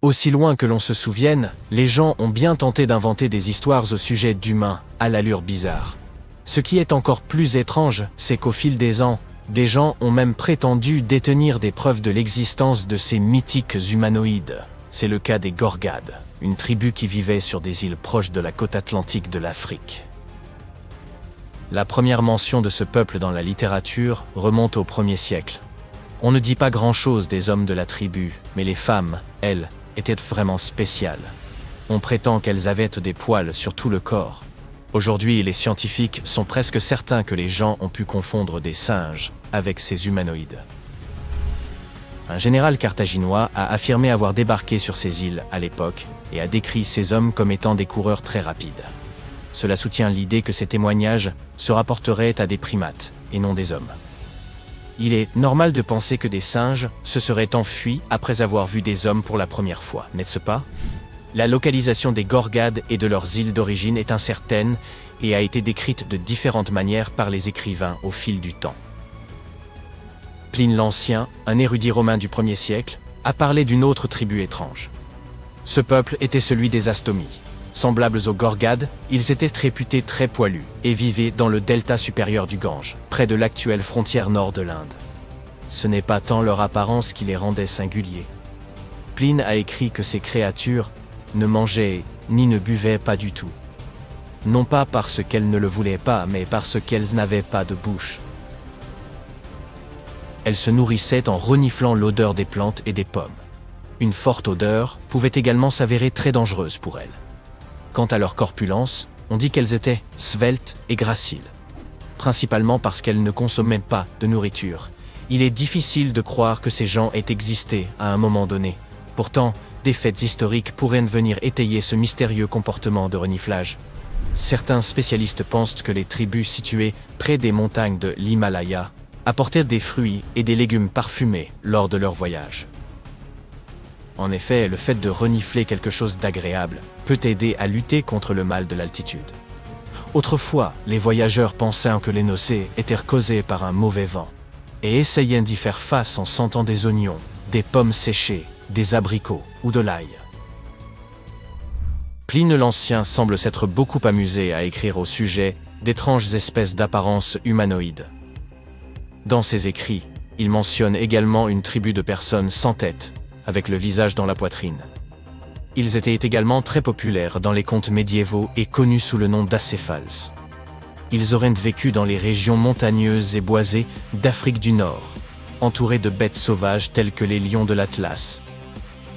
Aussi loin que l'on se souvienne, les gens ont bien tenté d'inventer des histoires au sujet d'humains, à l'allure bizarre. Ce qui est encore plus étrange, c'est qu'au fil des ans, des gens ont même prétendu détenir des preuves de l'existence de ces mythiques humanoïdes. C'est le cas des Gorgades, une tribu qui vivait sur des îles proches de la côte atlantique de l'Afrique. La première mention de ce peuple dans la littérature remonte au 1er siècle. On ne dit pas grand-chose des hommes de la tribu, mais les femmes, elles, étaient vraiment spéciales. On prétend qu'elles avaient des poils sur tout le corps. Aujourd'hui, les scientifiques sont presque certains que les gens ont pu confondre des singes avec ces humanoïdes. Un général carthaginois a affirmé avoir débarqué sur ces îles à l'époque et a décrit ces hommes comme étant des coureurs très rapides. Cela soutient l'idée que ces témoignages se rapporteraient à des primates et non des hommes. Il est normal de penser que des singes se seraient enfuis après avoir vu des hommes pour la première fois, n'est-ce pas? La localisation des Gorgades et de leurs îles d'origine est incertaine et a été décrite de différentes manières par les écrivains au fil du temps. Pline l'Ancien, un érudit romain du 1er siècle, a parlé d'une autre tribu étrange. Ce peuple était celui des Astomies. Semblables aux Gorgades, ils étaient réputés très poilus et vivaient dans le delta supérieur du Gange, près de l'actuelle frontière nord de l'Inde. Ce n'est pas tant leur apparence qui les rendait singuliers. Pline a écrit que ces créatures ne mangeaient ni ne buvaient pas du tout. Non pas parce qu'elles ne le voulaient pas, mais parce qu'elles n'avaient pas de bouche. Elles se nourrissaient en reniflant l'odeur des plantes et des pommes. Une forte odeur pouvait également s'avérer très dangereuse pour elles. Quant à leur corpulence, on dit qu'elles étaient sveltes et graciles. Principalement parce qu'elles ne consommaient pas de nourriture. Il est difficile de croire que ces gens aient existé à un moment donné. Pourtant, des faits historiques pourraient venir étayer ce mystérieux comportement de reniflage. Certains spécialistes pensent que les tribus situées près des montagnes de l'Himalaya apportaient des fruits et des légumes parfumés lors de leur voyage. En effet, le fait de renifler quelque chose d'agréable peut aider à lutter contre le mal de l'altitude. Autrefois, les voyageurs pensaient que les nausées étaient causées par un mauvais vent et essayaient d'y faire face en sentant des oignons, des pommes séchées, des abricots ou de l'ail. Pline l'Ancien semble s'être beaucoup amusé à écrire au sujet d'étranges espèces d'apparence humanoïde. Dans ses écrits, il mentionne également une tribu de personnes sans tête, avec le visage dans la poitrine. Ils étaient également très populaires dans les contes médiévaux et connus sous le nom d'acéphales. Ils auraient vécu dans les régions montagneuses et boisées d'Afrique du Nord, entourés de bêtes sauvages telles que les lions de l'Atlas,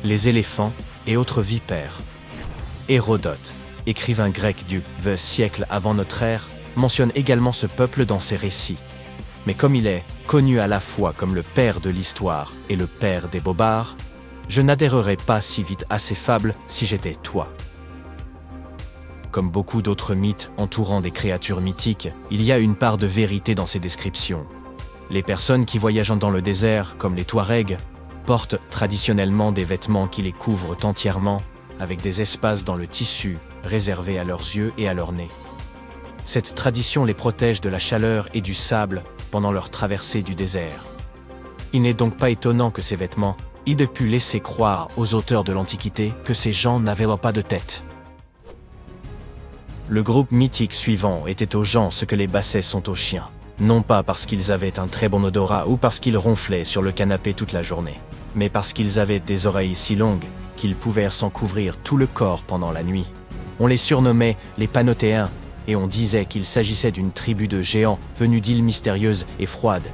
les éléphants et autres vipères. Hérodote, écrivain grec du VIe siècle avant notre ère, mentionne également ce peuple dans ses récits. Mais comme il est connu à la fois comme le père de l'histoire et le père des bobards, je n'adhérerais pas si vite à ces fables si j'étais toi. Comme beaucoup d'autres mythes entourant des créatures mythiques, il y a une part de vérité dans ces descriptions. Les personnes qui voyagent dans le désert, comme les Touaregs, portent traditionnellement des vêtements qui les couvrent entièrement, avec des espaces dans le tissu réservés à leurs yeux et à leur nez. Cette tradition les protège de la chaleur et du sable pendant leur traversée du désert. Il n'est donc pas étonnant que ces vêtements aient pu laisser croire aux auteurs de l'Antiquité que ces gens n'avaient pas de tête. Le groupe mythique suivant était aux gens ce que les bassets sont aux chiens, non pas parce qu'ils avaient un très bon odorat ou parce qu'ils ronflaient sur le canapé toute la journée, mais parce qu'ils avaient des oreilles si longues qu'ils pouvaient s'en couvrir tout le corps pendant la nuit. On les surnommait les Panotéens, et on disait qu'il s'agissait d'une tribu de géants venus d'îles mystérieuses et froides.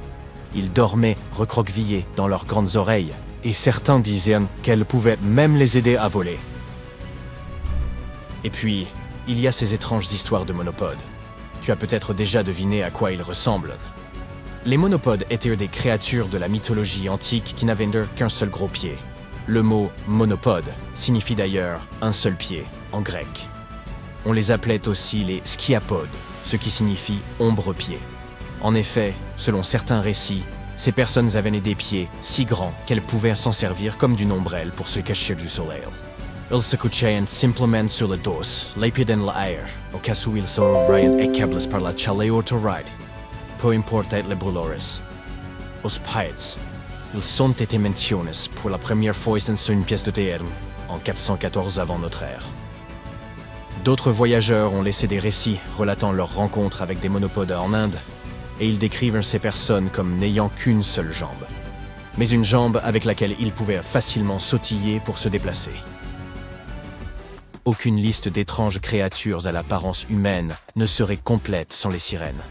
Ils dormaient recroquevillés dans leurs grandes oreilles, et certains disaient qu'elles pouvaient même les aider à voler. Et puis, il y a ces étranges histoires de monopodes. Tu as peut-être déjà deviné à quoi ils ressemblent. Les monopodes étaient des créatures de la mythologie antique qui n'avaient qu'un seul gros pied. Le mot « monopode » signifie d'ailleurs « un seul pied » en grec. On les appelait aussi les sciapodes, ce qui signifie « ombre-pied ». En effet, selon certains récits, ces personnes avaient des pieds si grands qu'elles pouvaient s'en servir comme d'une ombrelle pour se cacher du soleil. Ils se couchaient simplement sur le dos, les pieds dans l'air, au cas où ils seraient accablés par la chaleur torride. Peu importe les brûlures. Aux Pirates, ils ont été mentionnés pour la première fois dans une pièce de théâtre, en 414 avant notre ère. D'autres voyageurs ont laissé des récits relatant leurs rencontres avec des monopodes en Inde, et ils décrivent ces personnes comme n'ayant qu'une seule jambe, mais une jambe avec laquelle ils pouvaient facilement sautiller pour se déplacer. Aucune liste d'étranges créatures à l'apparence humaine ne serait complète sans les sirènes.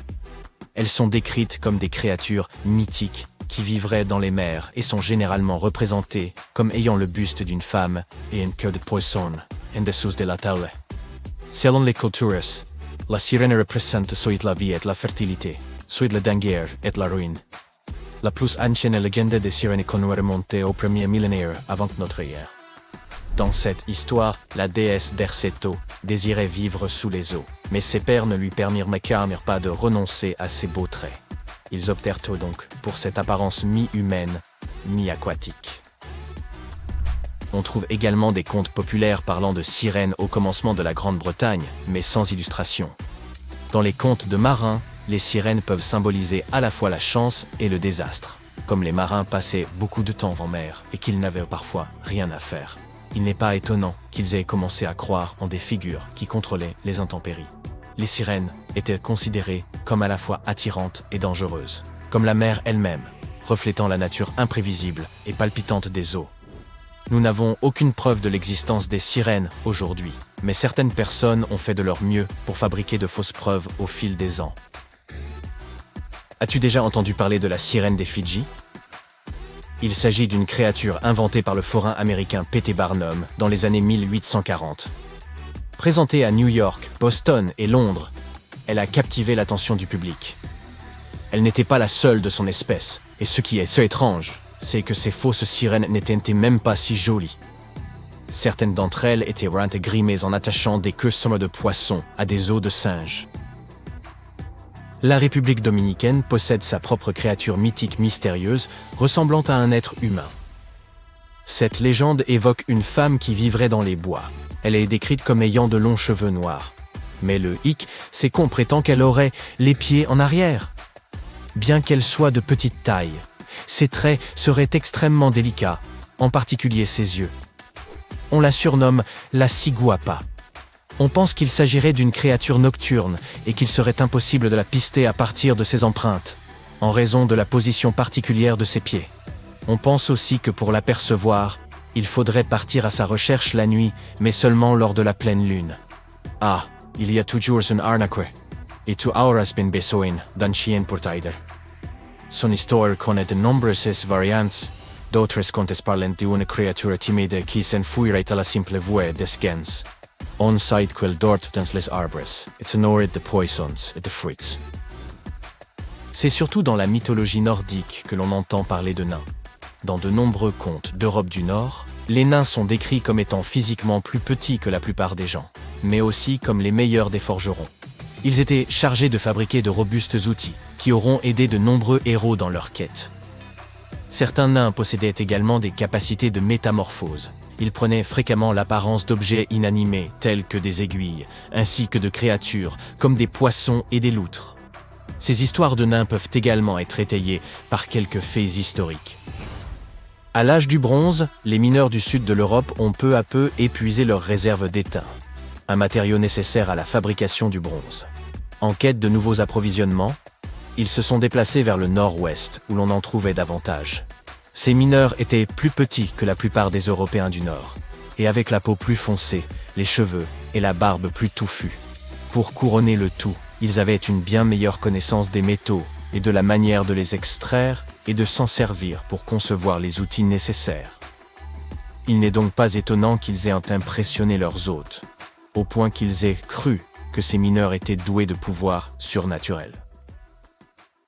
Elles sont décrites comme des créatures mythiques qui vivraient dans les mers et sont généralement représentées comme ayant le buste d'une femme et une queue de poisson en dessous de la tête. Selon les cultures, la sirène représente soit la vie et la fertilité, soit la danger et la ruine. La plus ancienne légende des sirènes connue remonte au premier millénaire avant notre ère. Dans cette histoire, la déesse Derceto désirait vivre sous les eaux, mais ses pères ne lui permirent pas de renoncer à ses beaux traits. Ils optèrent donc pour cette apparence mi-humaine, mi-aquatique. On trouve également des contes populaires parlant de sirènes au commencement de la Grande-Bretagne, mais sans illustration. Dans les contes de marins, les sirènes peuvent symboliser à la fois la chance et le désastre, comme les marins passaient beaucoup de temps en mer et qu'ils n'avaient parfois rien à faire. Il n'est pas étonnant qu'ils aient commencé à croire en des figures qui contrôlaient les intempéries. Les sirènes étaient considérées comme à la fois attirantes et dangereuses, comme la mer elle-même, reflétant la nature imprévisible et palpitante des eaux. Nous n'avons aucune preuve de l'existence des sirènes aujourd'hui, mais certaines personnes ont fait de leur mieux pour fabriquer de fausses preuves au fil des ans. As-tu déjà entendu parler de la sirène des Fidji ? Il s'agit d'une créature inventée par le forain américain P.T. Barnum dans les années 1840. Présentée à New York, Boston et Londres, elle a captivé l'attention du public. Elle n'était pas la seule de son espèce, et ce qui est étrange, c'est que ces fausses sirènes n'étaient même pas si jolies. Certaines d'entre elles étaient grimées en attachant des queues de poissons à des os de singes. La République dominicaine possède sa propre créature mythique mystérieuse, ressemblant à un être humain. Cette légende évoque une femme qui vivrait dans les bois. Elle est décrite comme ayant de longs cheveux noirs. Mais le hic, c'est qu'on prétend qu'elle aurait les pieds en arrière. Bien qu'elle soit de petite taille, ses traits seraient extrêmement délicats, en particulier ses yeux. On la surnomme la ciguapa. On pense qu'il s'agirait d'une créature nocturne et qu'il serait impossible de la pister à partir de ses empreintes, en raison de la position particulière de ses pieds. On pense aussi que pour l'apercevoir, il faudrait partir à sa recherche la nuit, mais seulement lors de la pleine lune. Ah, il y a toujours un arnaque, et tout auras been besoin d'un chien pour t'aider. Son histoire connaît de nombreuses variantes. D'autres contes parlent d'une créature timide qui s'enfuirait à la simple voix des gens. On site quel dort dans les arbres, et se nourrit de poissons et de fruits. C'est surtout dans la mythologie nordique que l'on entend parler de nains. Dans de nombreux contes d'Europe du Nord, les nains sont décrits comme étant physiquement plus petits que la plupart des gens, mais aussi comme les meilleurs des forgerons. Ils étaient chargés de fabriquer de robustes outils, qui auront aidé de nombreux héros dans leur quête. Certains nains possédaient également des capacités de métamorphose. Ils prenaient fréquemment l'apparence d'objets inanimés, tels que des aiguilles, ainsi que de créatures, comme des poissons et des loutres. Ces histoires de nains peuvent également être étayées par quelques faits historiques. À l'âge du bronze, les mineurs du sud de l'Europe ont peu à peu épuisé leurs réserves d'étain, un matériau nécessaire à la fabrication du bronze. En quête de nouveaux approvisionnements, ils se sont déplacés vers le nord-ouest, où l'on en trouvait davantage. Ces mineurs étaient plus petits que la plupart des Européens du Nord, et avec la peau plus foncée, les cheveux et la barbe plus touffus. Pour couronner le tout, ils avaient une bien meilleure connaissance des métaux et de la manière de les extraire et de s'en servir pour concevoir les outils nécessaires. Il n'est donc pas étonnant qu'ils aient impressionné leurs hôtes, au point qu'ils aient cru que ces mineurs étaient doués de pouvoirs surnaturels.